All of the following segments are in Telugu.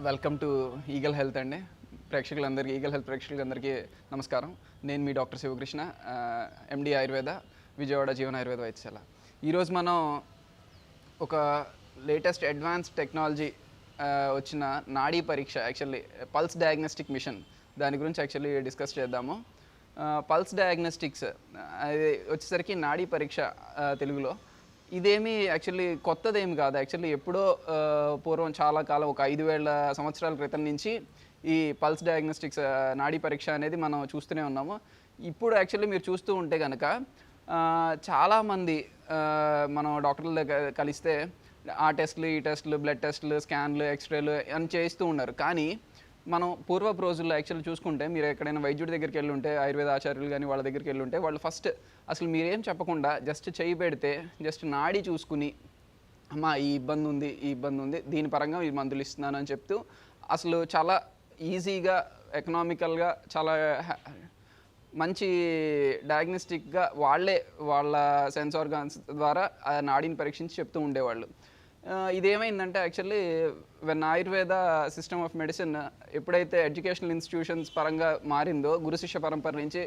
వెల్కమ్ టు ఈగల్ హెల్త్ అండి. ఈగల్ హెల్త్ ప్రేక్షకులందరికీ నమస్కారం. నేను మీ డాక్టర్ శివకృష్ణ, ఎండి ఆయుర్వేద, విజయవాడ జీవన ఆయుర్వేద వైద్యశాల. ఈరోజు మనం ఒక లేటెస్ట్ అడ్వాన్స్ టెక్నాలజీ వచ్చిన నాడీ పరీక్ష, యాక్చువల్లీ పల్స్ డయాగ్నోస్టిక్ మిషన్, దాని గురించి యాక్చువల్లీ డిస్కస్ చేద్దాము. పల్స్ డయాగ్నోస్టిక్స్ అది వచ్చేసరికి నాడీ పరీక్ష తెలుగులో. ఇదేమి యాక్చువల్లీ కొత్తదేమి కాదు. యాక్చువల్లీ ఎప్పుడో పూర్వం చాలా కాలం, ఒక 5,000 సంవత్సరాల క్రితం నుంచి ఈ పల్స్ డయాగ్నోస్టిక్స్ నాడీ పరీక్ష అనేది మనం చూస్తూనే ఉన్నాము. ఇప్పుడు యాక్చువల్లీ మీరు చూస్తూ ఉంటే కనుక చాలామంది మనం డాక్టర్ల కలిస్తే ఆ టెస్టులు, ఈ టెస్టులు, బ్లడ్ టెస్టులు, స్కాన్లు, ఎక్స్రేలు అని చేస్తూ ఉన్నారు. కానీ మనం పూర్వపు రోజుల్లో యాక్చువల్లీ చూసుకుంటే, మీరు ఎక్కడైనా వైద్యుడి దగ్గరికి వెళ్ళి ఉంటే, ఆయుర్వేద ఆచార్యులు కానీ వాళ్ళ దగ్గరికి వెళ్ళి ఉంటే, వాళ్ళు ఫస్ట్ అసలు మీరేం చెప్పకుండా జస్ట్ చేయి పెడితే జస్ట్ నాడీ చూసుకుని, అమ్మా ఈ ఇబ్బంది ఉంది, ఈ ఇబ్బంది ఉంది, దీని పరంగా ఈ మందులు ఇస్తున్నాను అని చెప్తూ అసలు చాలా ఈజీగా, ఎకనామికల్గా, చాలా మంచి డయాగ్నోస్టిక్గా వాళ్ళ సెన్స్ ఆర్గాన్స్ ద్వారా ఆ నాడీని పరీక్షించి చెప్తూ ఉండేవాళ్ళు. ఇదేమైందంటే actually when Ayurveda system of medicine ఎప్పుడైతే ఎడ్యుకేషనల్ ఇన్స్టిట్యూషన్స్ పరంగా మారిందో, గురు శిష్య పరంపర నుంచి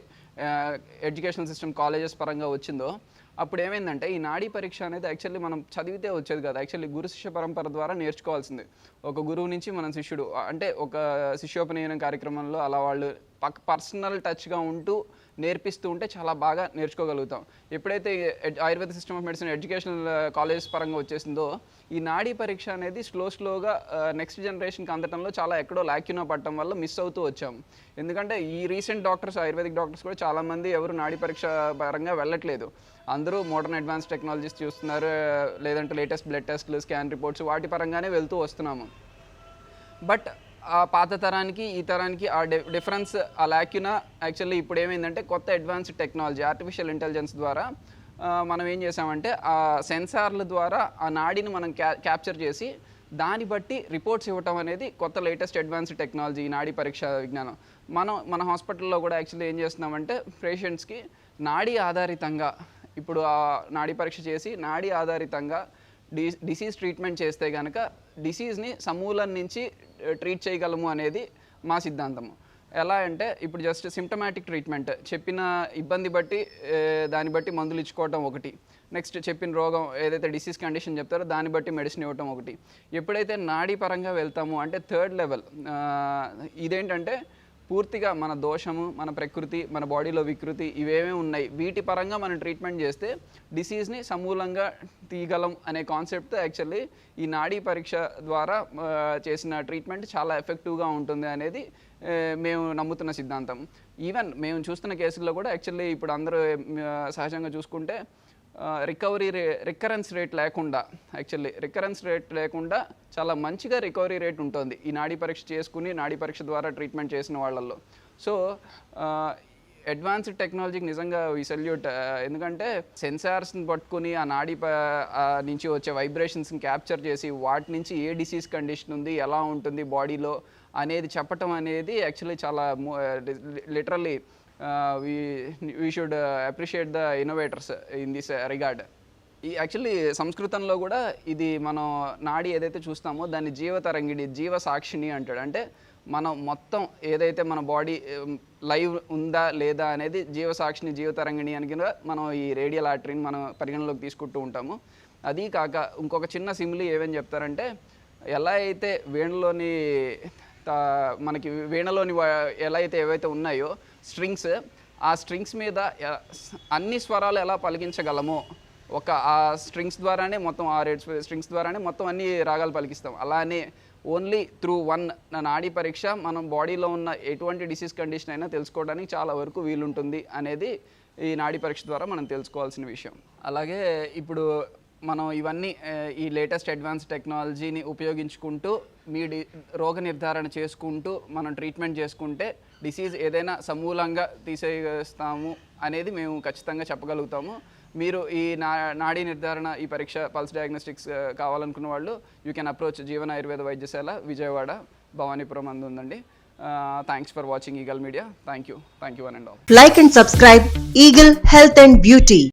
ఎడ్యుకేషనల్ సిస్టమ్ కాలేజెస్ పరంగా వచ్చిందో, అప్పుడు ఏమైందంటే ఈ నాడీ పరీక్ష అనేది యాక్చువల్లీ మనం చదివితే వచ్చేది కదా. యాక్చువల్లీ గురు శిష్య పరంపర ద్వారా నేర్చుకోవాల్సింది. ఒక గురువు నుంచి మన శిష్యుడు, అంటే ఒక శిష్యోపనయనం కార్యక్రమంలో అలా వాళ్ళు పర్సనల్ టచ్గా ఉంటూ నేర్పిస్తూ ఉంటే చాలా బాగా నేర్చుకోగలుగుతాం. ఎప్పుడైతే Ayurveda system of medicine educational colleges పరంగా వచ్చేసిందో, ఈ నాడీ పరీక్ష అనేది స్లోగా నెక్స్ట్ జనరేషన్కి అందడంలో చాలా ఎక్కడో లాక్యూనా పడటం వల్ల మిస్ అవుతూ వచ్చాం. ఎందుకంటే ఈ రీసెంట్ డాక్టర్స్, ఆయుర్వేదిక్ డాక్టర్స్ కూడా చాలామంది ఎవరు నాడీ పరీక్ష పరంగా వెళ్ళట్లేదు. అందరూ మోడర్న్ అడ్వాన్స్ టెక్నాలజీస్ చూస్తున్నారు, లేదంటే లేటెస్ట్ బ్లడ్ టెస్ట్లు, స్కాన్ రిపోర్ట్స్, వాటి పరంగానే వెళ్తూ వస్తున్నాము. బట్ ఆ పాత తరానికి ఈ తరానికి ఆ డిఫరెన్స్, ఆ లాక్యూనా యాక్చువల్లీ ఇప్పుడు ఏమైందంటే కొత్త అడ్వాన్స్డ్ టెక్నాలజీ, ఆర్టిఫిషియల్ ఇంటెలిజెన్స్ ద్వారా మనం ఏం చేసామంటే ఆ సెన్సార్ల ద్వారా ఆ నాడీని మనం క్యాప్చర్ చేసి దాన్ని బట్టి రిపోర్ట్స్ ఇవ్వటం అనేది కొత్త లేటెస్ట్ అడ్వాన్స్డ్ టెక్నాలజీ, ఈ నాడీ పరీక్ష విజ్ఞానం. మన హాస్పిటల్లో కూడా యాక్చువల్లీ ఏం చేస్తున్నామంటే పేషెంట్స్కి నాడీ ఆధారితంగా, ఇప్పుడు ఆ నాడీ పరీక్ష చేసి నాడీ ఆధారితంగా డిసీజ్ ట్రీట్మెంట్ చేస్తే కనుక డిసీజ్ని సమూలం నుంచి ట్రీట్ చేయగలము అనేది మా సిద్ధాంతము. ఎలా అంటే ఇప్పుడు జస్ట్ సిమ్టమాటిక్ ట్రీట్మెంట్, చెప్పిన ఇబ్బంది బట్టి దాన్ని బట్టి మందులు ఇచ్చుకోవటం ఒకటి, నెక్స్ట్ చెప్పిన రోగం ఏదైతే డిసీజ్ కండిషన్ చెప్తారో దాన్ని బట్టి మెడిసిన్ ఇవ్వటం ఒకటి. ఎప్పుడైతే నాడీ పరంగా వెళ్తామో అంటే థర్డ్ లెవెల్, ఇదేంటంటే పూర్తిగా మన దోషము, మన ప్రకృతి, మన బాడీలో వికృతి ఇవేమీ ఉన్నాయి, వీటి పరంగా మనం ట్రీట్మెంట్ చేస్తే డిసీజ్ని సమూలంగా తీయగలం అనే కాన్సెప్ట్తో యాక్చువల్లీ ఈ నాడీ పరీక్ష ద్వారా చేసిన ట్రీట్మెంట్ చాలా ఎఫెక్టివ్గా ఉంటుంది అనేది మేము నమ్ముతున్న సిద్ధాంతం. ఈవెన్ మేము చూస్తున్న కేసుల్లో కూడా యాక్చువల్లీ ఇప్పుడు అందరూ సహజంగా చూసుకుంటే రికరెన్స్ రేట్ లేకుండా చాలా మంచిగా రికవరీ రేట్ ఉంటుంది ఈ నాడీ పరీక్ష చేసుకుని, నాడీ పరీక్ష ద్వారా ట్రీట్మెంట్ చేసిన వాళ్ళల్లో. సో అడ్వాన్స్డ్ టెక్నాలజీకి నిజంగా ఈ సెల్యూట్. ఎందుకంటే సెన్సార్స్ని పట్టుకుని ఆ నాడీ నుంచి వచ్చే వైబ్రేషన్స్ని క్యాప్చర్ చేసి వాటి నుంచి ఏ డిసీజ్ కండిషన్ ఉంది, ఎలా ఉంటుంది బాడీలో అనేది చెప్పటం అనేది యాక్చువల్లీ చాలా literally we should appreciate the innovators in this regard. ఈ యాక్చువల్లీ సంస్కృతంలో కూడా ఇది మనం నాడీ ఏదైతే చూస్తామో దాన్ని జీవతరంగిణి, జీవ సాక్షిని అంటాడు. అంటే మనం మొత్తం ఏదైతే మన బాడీ లైవ్ ఉందా లేదా అనేది జీవసాక్షిని, జీవతరంగిణి అని కింద మనం ఈ రేడియల్ ఆర్టరీని మనం పరిగణలోకి తీసుకుంటూ ఉంటాము. అదీ కాక ఇంకొక చిన్న సిమిలీ ఏమని చెప్తారంటే, ఎలా అయితే మనకి వీణలోని ఎలా అయితే ఏవైతే ఉన్నాయో స్ట్రింగ్స్, ఆ స్ట్రింగ్స్ మీద అన్ని స్వరాలు ఎలా పలికించగలమో, ఆ స్ట్రింగ్స్ ద్వారానే మొత్తం 6-7 స్ట్రింగ్స్ ద్వారానే మొత్తం అన్ని రాగాలు పలికిస్తాం. అలానే ఓన్లీ త్రూ వన్ నాడీ పరీక్ష మనం బాడీలో ఉన్న ఎటువంటి డిసీజ్ కండిషన్ అయినా తెలుసుకోవడానికి చాలా వరకు వీలుంటుంది అనేది ఈ నాడీ పరీక్ష ద్వారా మనం తెలుసుకోవాల్సిన విషయం. అలాగే ఇప్పుడు మనం ఇవన్నీ ఈ లేటెస్ట్ అడ్వాన్స్ టెక్నాలజీని ఉపయోగించుకుంటూ రోగ నిర్ధారణ చేసుకుంటూ మనం ట్రీట్మెంట్ చేసుకుంటే డిసీజ్ ఏదైనా సమూలంగా తీసేస్తాము అనేది మేము ఖచ్చితంగా చెప్పగలుగుతాము. మీరు ఈ నాడీ నిర్ధారణ, ఈ పరీక్ష పల్స్ డయాగ్నోస్టిక్స్ కావాలనుకున్న వాళ్ళు యూ కెన్ అప్రోచ్ జీవన ఆయుర్వేద వైద్యశాల, విజయవాడ, భవానీపురం అందు ఉందండి. Thanks for watching eagle media. Thank you one and all. Like and subscribe Eagle Health and Beauty.